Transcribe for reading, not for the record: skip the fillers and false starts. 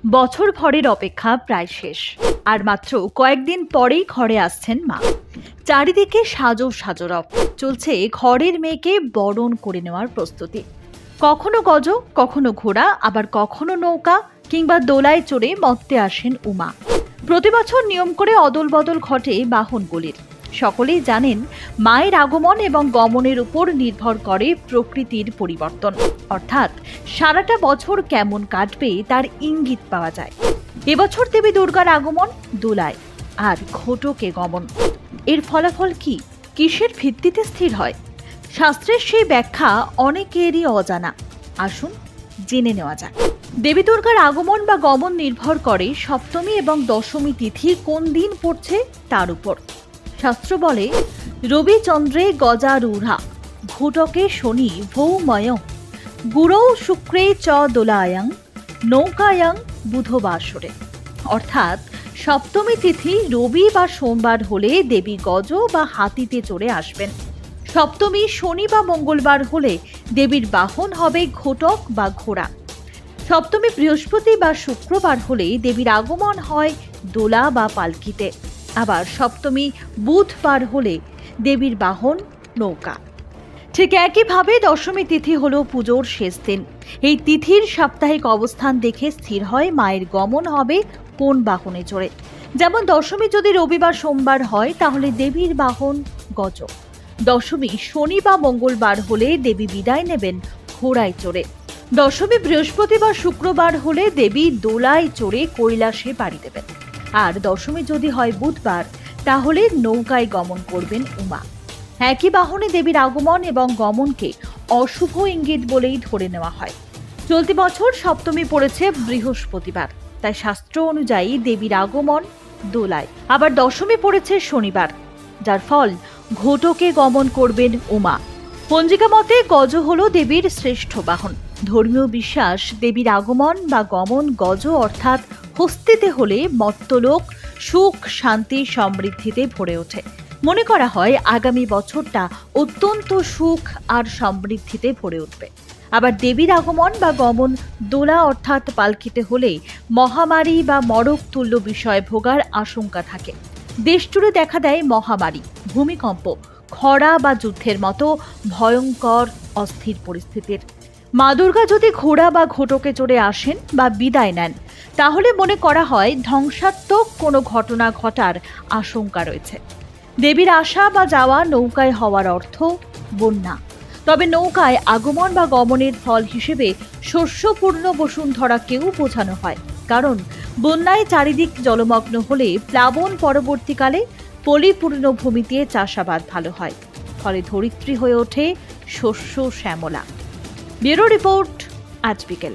বছর ভরের অপেক্ষা প্রায় শেষ, আর মাত্র কয়েকদিন পরেই ঘরে আসছেন মা। চারিদিকে সাজো সাজো রব, চলছে ঘরের মেয়েকে বরণ করে নেওয়ার প্রস্তুতি। কখনো গজ, কখনো ঘোড়া, আবার কখনো নৌকা কিংবা দোলায় চড়ে মর্তে আসেন উমা। প্রতি বছর নিয়ম করে অদল বদল ঘটে বাহনগুলির। সকলেই জানেন, মায়ের আগমন এবং গমনের উপর নির্ভর করে প্রকৃতির পরিবর্তন, অর্থাৎ সারাটা বছর কেমন কাটবে তার ইঙ্গিত পাওয়া যায়। এবছর দেবী দুর্গার আগমন দোলায়, আর ঘটকে গমন। এর ফলাফল কি, কিসের ভিত্তিতে স্থির হয়? শাস্ত্রের সেই ব্যাখ্যা অনেকেরই অজানা। আসুন জেনে নেওয়া যাক। দেবী দুর্গার আগমন বা গমন নির্ভর করে সপ্তমী এবং দশমী তিথি কোন দিন পড়ছে তার উপর। শাস্ত্র বলে, রবি চন্দ্রে গজারূঢ়া, ঘুটকে শনি ভৌময়, গুরৌ শুক্রে চ দোলায়াং, নৌকায়াং বুধবাসরে। অর্থাৎ সপ্তমী তিথি রবি বা সোমবার হলে দেবী গজ বা হাতিতে চড়ে আসবেন। সপ্তমী শনি বা মঙ্গলবার হলে দেবীর বাহন হবে ঘোটক বা ঘোড়া। সপ্তমী বৃহস্পতি বা শুক্রবার হলে দেবীর আগমন হয় দোলা বা পালকিতে। আবার সপ্তমী বুধবার হলে দেবীর বাহন নৌকা। ঠিক একইভাবে দশমী তিথি হলো পুজোর শেষ দিন। এই তিথির সাপ্তাহিক অবস্থান দেখে স্থির হয় মায়ের গমন হবে কোন বাহনে চড়ে। যেমন দশমী যদি রবিবার সোমবার হয় তাহলে দেবীর বাহন গজ। দশমী শনি বা মঙ্গলবার হলে দেবী বিদায় নেবেন ঘোড়ায় চড়ে। দশমী বৃহস্পতি বা শুক্রবার হলে দেবী দোলায় চড়ে কৈলাসে পাড়ি দেবেন। আর দশমী যদি হয় বুধবার তাহলে নৌকায় গমন করবেন উমা। একই বাহনে দেবীর আগমন এবং গমনকে অশুভ ইঙ্গিত বলেই ধরে নেওয়া হয়। চলতি বছর সপ্তমী পড়েছে বৃহস্পতিবার, তাই শাস্ত্র অনুযায়ী দেবীর আগমন দোলায়। আবার দশমী পড়েছে শনিবার, যার ফল ঘোটকে গমন করবেন উমা। পঞ্জিকা মতে গজ হলো দেবীর শ্রেষ্ঠ বাহন। ধর্মীয় বিশ্বাস, দেবীর আগমন বা গমন গজ অর্থাৎ হস্তিতে হলে মর্তলোক সুখ শান্তি সমৃদ্ধিতে ভরে ওঠে। মনে করা হয় আগামী বছরটা অত্যন্ত সুখ আর সমৃদ্ধিতে ভরে উঠবে। আবার দেবীর আগমন বা গমন দোলা অর্থাৎ পালকিতে হলে মহামারী বা মরক তুল্য বিষয় ভোগার আশঙ্কা থাকে। দেশ জুড়ে দেখা দেয় মহামারী, ভূমিকম্প, খরা বা যুদ্ধের মতো ভয়ঙ্কর অস্থির পরিস্থিতির। মা দুর্গা যদি ঘোড়া বা ঘোটকে চড়ে আসেন বা বিদায় নেন তাহলে মনে করা হয় ধ্বংসাত্মক কোনো ঘটনা ঘটার আশঙ্কা রয়েছে। দেবীর আসা বা যাওয়া নৌকায় হওয়ার অর্থ বন্যা। তবে নৌকায় আগমন বা গমনের ফল হিসেবে শস্যপূর্ণ বসুন্ধরাকেও বোঝানো হয়, কারণ বন্যায় চারিদিক জলমগ্ন হলে প্লাবন পরবর্তীকালে পলিপূর্ণ ভূমিতে চাষাবাদ ভালো হয়, ফলে ধরিত্রী হয়ে ওঠে শস্য শ্যামলা। ব্যুরো রিপোর্ট, আজ বিকেল।